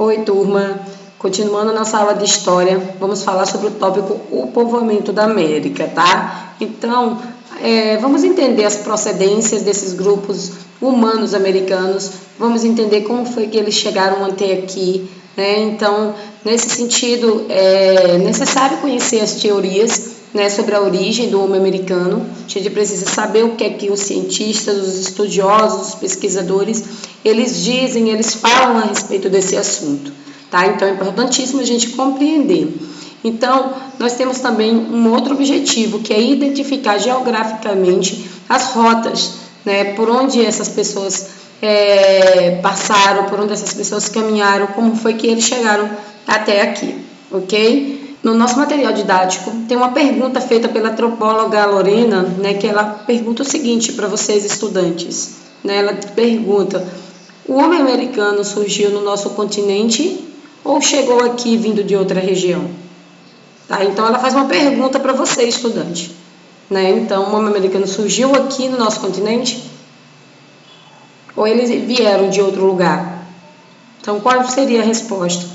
Oi, turma. Continuando a nossa aula de História, vamos falar sobre o tópico o povoamento da América, tá? Então, vamos entender as procedências desses grupos humanos americanos, vamos entender como foi que eles chegaram até aqui, né? Então, nesse sentido, é necessário conhecer as teorias, né, sobre a origem do homem americano. A gente precisa saber o que é que os cientistas, os estudiosos, os pesquisadores, eles dizem, eles falam a respeito desse assunto, tá? Então é importantíssimo a gente compreender. Então, nós temos também um outro objetivo, que é identificar geograficamente as rotas, né, por onde essas pessoas passaram, por onde essas pessoas caminharam, como foi que eles chegaram até aqui, ok? No nosso material didático, tem uma pergunta feita pela antropóloga Lorena, né, que ela pergunta o seguinte para vocês, estudantes. Né, ela pergunta: o homem americano surgiu no nosso continente ou chegou aqui vindo de outra região? Tá? Então, ela faz uma pergunta para você, estudante. Né? Então, o homem americano surgiu aqui no nosso continente ou eles vieram de outro lugar? Então, qual seria a resposta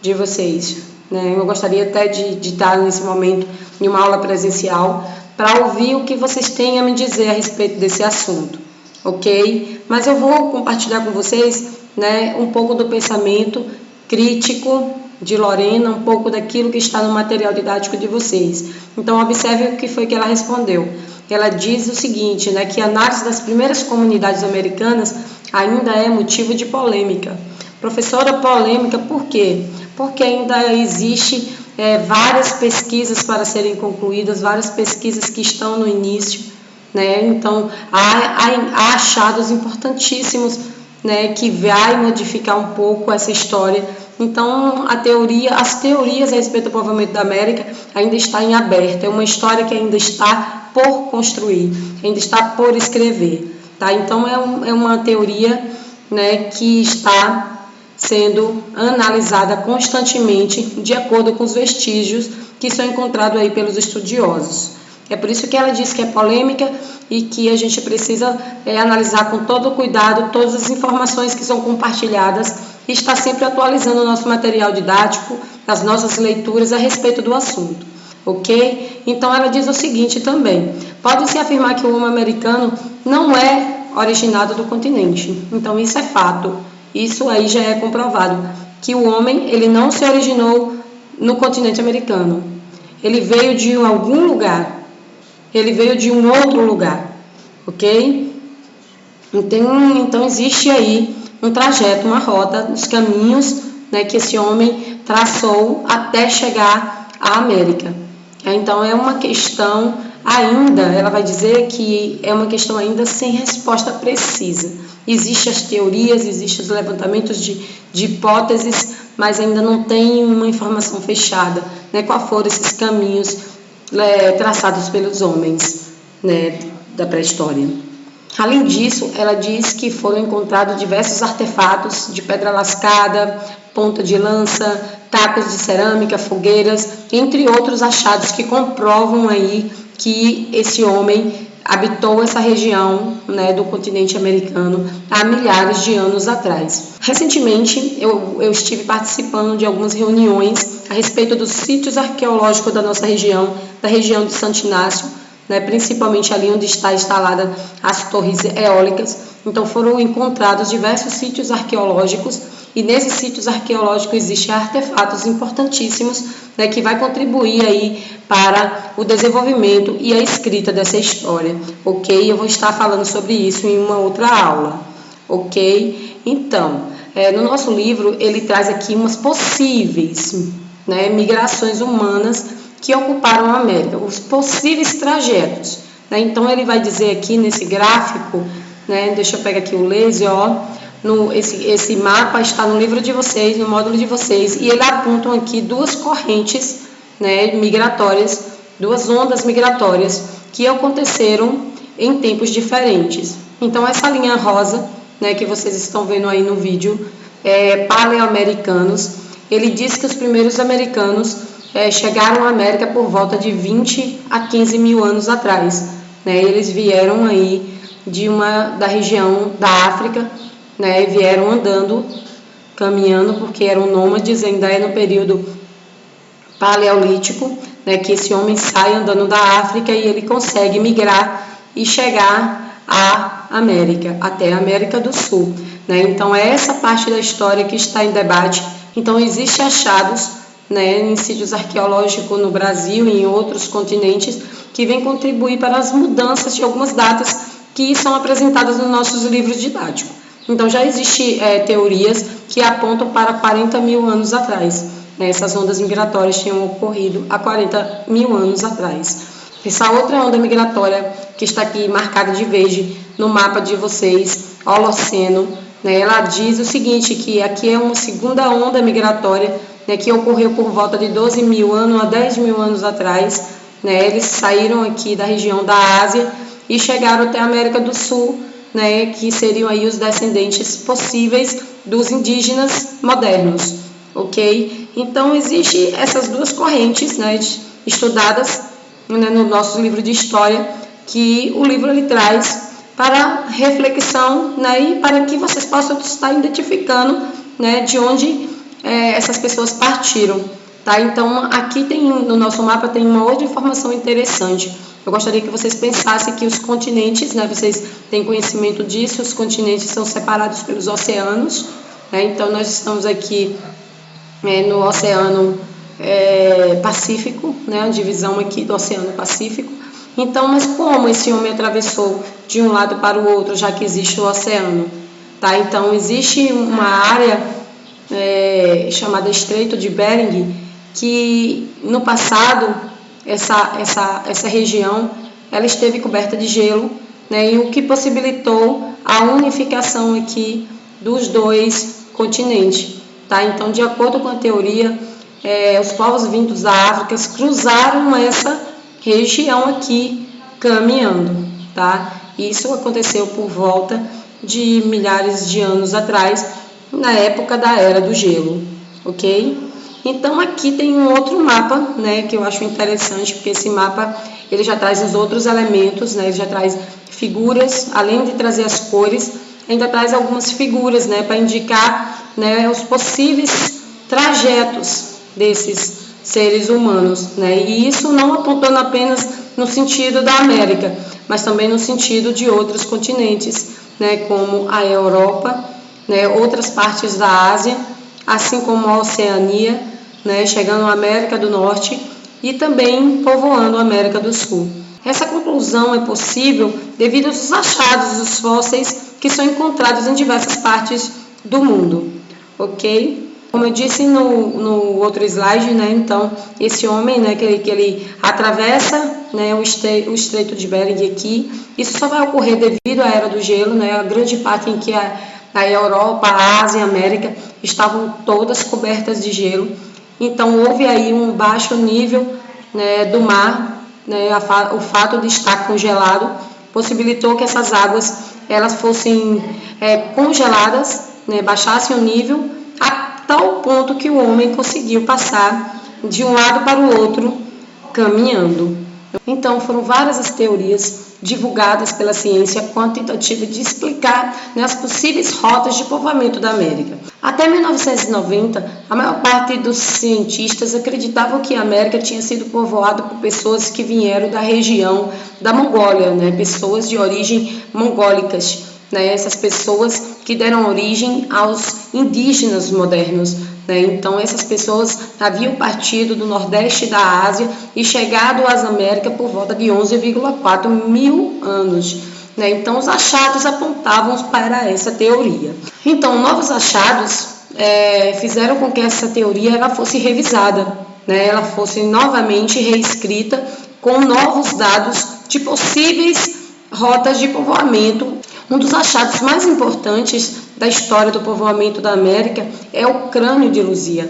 de vocês? Eu gostaria até de estar nesse momento em uma aula presencial para ouvir o que vocês têm a me dizer a respeito desse assunto, ok? Mas eu vou compartilhar com vocês, né, um pouco do pensamento crítico de Lorena, um pouco daquilo que está no material didático de vocês. Então, observe o que foi que ela respondeu. Ela diz o seguinte, né, que a análise das primeiras comunidades americanas ainda é motivo de polêmica. Professora, polêmica por quê? Porque ainda existe várias pesquisas para serem concluídas, várias pesquisas que estão no início, né? Então, há achados importantíssimos, né, que vai modificar um pouco essa história. Então, as teorias a respeito do povoamento da América ainda está em aberto, é uma história que ainda está por construir, ainda está por escrever, tá? Então, é uma teoria, né, que está sendo analisada constantemente de acordo com os vestígios que são encontrados aí pelos estudiosos. É por isso que ela diz que é polêmica e que a gente precisa analisar com todo o cuidado todas as informações que são compartilhadas e estar sempre atualizando o nosso material didático, as nossas leituras a respeito do assunto, ok? Então ela diz o seguinte também: pode-se afirmar que o homem americano não é originado do continente. Então isso é fato. Isso aí já é comprovado, que o homem ele não se originou no continente americano. Ele veio de algum lugar, ele veio de um outro lugar, ok? Então existe aí um trajeto, uma rota, os caminhos, né, que esse homem traçou até chegar à América. Então é uma questão ainda, ela vai dizer que é uma questão ainda sem resposta precisa. Existem as teorias, existem os levantamentos de hipóteses, mas ainda não tem uma informação fechada, né, quais foram esses caminhos traçados pelos homens, né, da pré-história. Além disso, ela diz que foram encontrados diversos artefatos de pedra lascada, ponta de lança, tacos de cerâmica, fogueiras, entre outros achados que comprovam aí que esse homem habitou essa região, né, do continente americano há milhares de anos atrás. Recentemente, eu estive participando de algumas reuniões a respeito dos sítios arqueológicos da nossa região, da região de Santo Inácio, né, principalmente ali onde está instalada as torres eólicas. Então foram encontrados diversos sítios arqueológicos e nesses sítios arqueológicos existem artefatos importantíssimos, né, que vai contribuir aí para o desenvolvimento e a escrita dessa história, ok? Eu vou estar falando sobre isso em uma outra aula, ok? Então, no nosso livro ele traz aqui umas possíveis, né, migrações humanas que ocuparam a América, os possíveis trajetos, né? Então ele vai dizer aqui nesse gráfico, né, deixa eu pegar aqui o laser, ó, esse mapa está no livro de vocês, no módulo de vocês, e ele apontam aqui duas correntes, né, migratórias, duas ondas migratórias que aconteceram em tempos diferentes. Então essa linha rosa, né, que vocês estão vendo aí no vídeo, paleoamericanos. Ele diz que os primeiros americanos chegaram à América por volta de 20 a 15 mil anos atrás, né? Eles vieram aí da região da África, né? Vieram andando caminhando, porque eram nômades, ainda é no período paleolítico, né, que esse homem sai andando da África e ele consegue migrar e chegar à América, até a América do Sul, né? Então é essa parte da história que está em debate. Então existem achados, né, em sítios arqueológicos no Brasil e em outros continentes que vêm contribuir para as mudanças de algumas datas que são apresentadas nos nossos livros didáticos. Então já existem teorias que apontam para 40 mil anos atrás. Essas ondas migratórias tinham ocorrido há 40 mil anos atrás. Essa outra onda migratória que está aqui marcada de verde no mapa de vocês, Holoceno, né, ela diz o seguinte, que aqui é uma segunda onda migratória, né, que ocorreu por volta de 12 mil anos a 10 mil anos atrás. Né, eles saíram aqui da região da Ásia e chegaram até a América do Sul, né, que seriam aí os descendentes possíveis dos indígenas modernos, ok? Então, existem essas duas correntes, né, estudadas, né, no nosso livro de história, que o livro ele traz para reflexão, né, e para que vocês possam estar identificando, né, de onde essas pessoas partiram. Tá? Então, aqui no nosso mapa tem uma outra informação interessante. Eu gostaria que vocês pensassem que os continentes, né, vocês têm conhecimento disso, os continentes são separados pelos oceanos, né? Então, nós estamos aqui no Oceano Pacífico, né, a divisão aqui do Oceano Pacífico. Então, mas como esse homem atravessou de um lado para o outro, já que existe o oceano? Tá? Então, existe uma área chamada Estreito de Bering, que no passado essa região ela esteve coberta de gelo, né, e o que possibilitou a unificação aqui dos dois continentes. Tá? Então, de acordo com a teoria, os povos vindos da África cruzaram essa região aqui caminhando. Tá? Isso aconteceu por volta de milhares de anos atrás, na época da Era do Gelo, ok? Então aqui tem um outro mapa, né, que eu acho interessante, porque esse mapa ele já traz os outros elementos, né, ele já traz figuras, além de trazer as cores, ainda traz algumas figuras, né, para indicar, né, os possíveis trajetos desses seres humanos, né, e isso não apontando apenas no sentido da América, mas também no sentido de outros continentes, né, como a Europa, né, outras partes da Ásia, assim como a Oceania, né, chegando à América do Norte e também povoando a América do Sul. Essa conclusão é possível devido aos achados dos fósseis que são encontrados em diversas partes do mundo, ok? Como eu disse no outro slide, né, então esse homem, né, que ele atravessa, né, o Estreito de Bering aqui, isso só vai ocorrer devido à Era do Gelo, né, a grande parte em que a Europa, a Ásia e a América estavam todas cobertas de gelo. Então houve aí um baixo nível, né, do mar, né, o fato de estar congelado possibilitou que essas águas elas fossem congeladas, né, baixassem o nível a tal ponto que o homem conseguiu passar de um lado para o outro caminhando. Então foram várias as teorias divulgadas pela ciência com a tentativa de explicar, né, as possíveis rotas de povoamento da América. Até 1990, a maior parte dos cientistas acreditavam que a América tinha sido povoada por pessoas que vieram da região da Mongólia, né, pessoas de origem mongólicas, né, essas pessoas que deram origem aos indígenas modernos. Então, essas pessoas haviam partido do Nordeste da Ásia e chegado às Américas por volta de 11,4 mil anos. Então, os achados apontavam para essa teoria. Então, novos achados fizeram com que essa teoria ela fosse revisada, né? Ela fosse novamente reescrita com novos dados de possíveis rotas de povoamento. Um dos achados mais importantes da história do povoamento da América é o crânio de Luzia.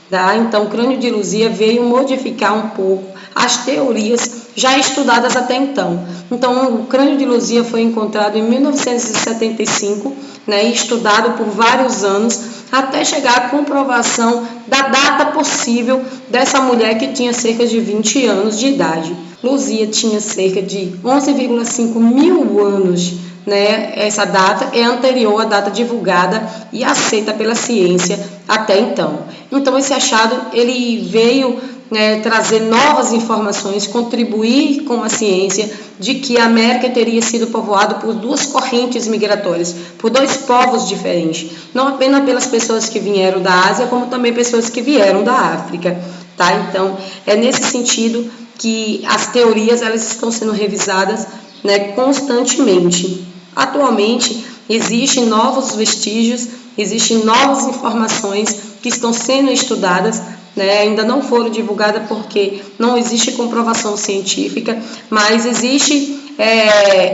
Tá? Então, o crânio de Luzia veio modificar um pouco as teorias já estudadas até então. Então, o crânio de Luzia foi encontrado em 1975, né, e estudado por vários anos, até chegar à comprovação da data possível dessa mulher que tinha cerca de 20 anos de idade. Luzia tinha cerca de 11,5 mil anos né, essa data é anterior à data divulgada e aceita pela ciência até então. Então esse achado ele veio, né, trazer novas informações, contribuir com a ciência de que a América teria sido povoada por duas correntes migratórias, por dois povos diferentes, não apenas pelas pessoas que vieram da Ásia, como também pessoas que vieram da África, tá? Então é nesse sentido que as teorias elas estão sendo revisadas, né, constantemente. Atualmente existem novos vestígios, existem novas informações que estão sendo estudadas, né, ainda não foram divulgadas porque não existe comprovação científica, mas existe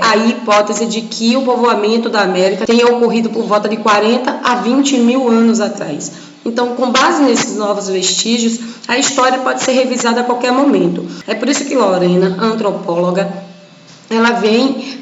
a hipótese de que o povoamento da América tenha ocorrido por volta de 40 a 20 mil anos atrás. Então, com base nesses novos vestígios, a história pode ser revisada a qualquer momento. É por isso que Lorena, antropóloga, ela vem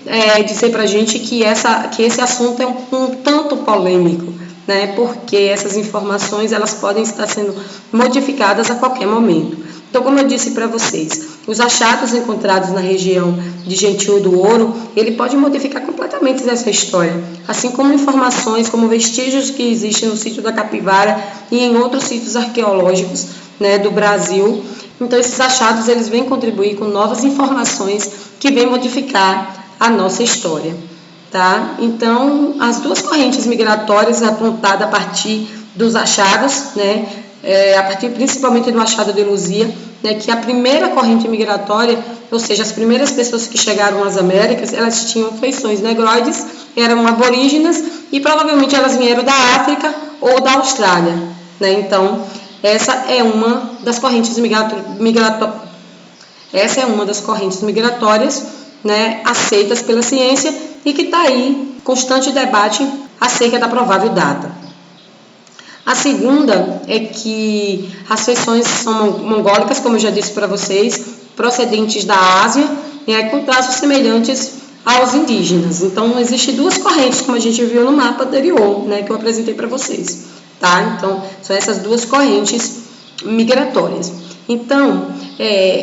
dizer para a gente que esse assunto é um tanto polêmico, né? Porque essas informações elas podem estar sendo modificadas a qualquer momento. Então, como eu disse para vocês, os achados encontrados na região de Gentil do Ouro, ele pode modificar completamente essa história, assim como informações, como vestígios que existem no sítio da Capivara e em outros sítios arqueológicos, né, do Brasil. Então, esses achados eles vêm contribuir com novas informações que vêm modificar a nossa história, tá? Então, as duas correntes migratórias apontadas a partir dos achados, né, a partir principalmente do achado de Luzia, né, que a primeira corrente migratória, ou seja, as primeiras pessoas que chegaram às Américas, elas tinham feições negroides, eram aborígenas e provavelmente elas vieram da África ou da Austrália, né? Então, essa é uma das correntes migratórias, né, aceitas pela ciência e que está aí constante debate acerca da provável data. A segunda é que as feições são mongólicas, como eu já disse para vocês, procedentes da Ásia, com traços semelhantes aos indígenas. Então, existem duas correntes, como a gente viu no mapa anterior, né, que eu apresentei para vocês. Tá? Então, são essas duas correntes migratórias. Então,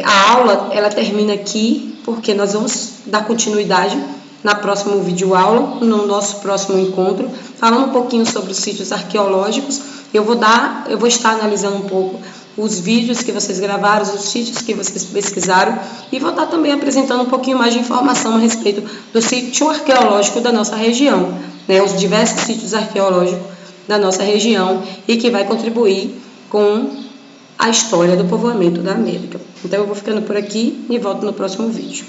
a aula ela termina aqui, porque nós vamos dar continuidade na próxima videoaula, no nosso próximo encontro, falando um pouquinho sobre os sítios arqueológicos. Eu vou estar analisando um pouco os vídeos que vocês gravaram, os sítios que vocês pesquisaram, e vou estar também apresentando um pouquinho mais de informação a respeito do sítio arqueológico da nossa região, né, os diversos sítios arqueológicos da nossa região e que vai contribuir com a história do povoamento da América. Então eu vou ficando por aqui e volto no próximo vídeo.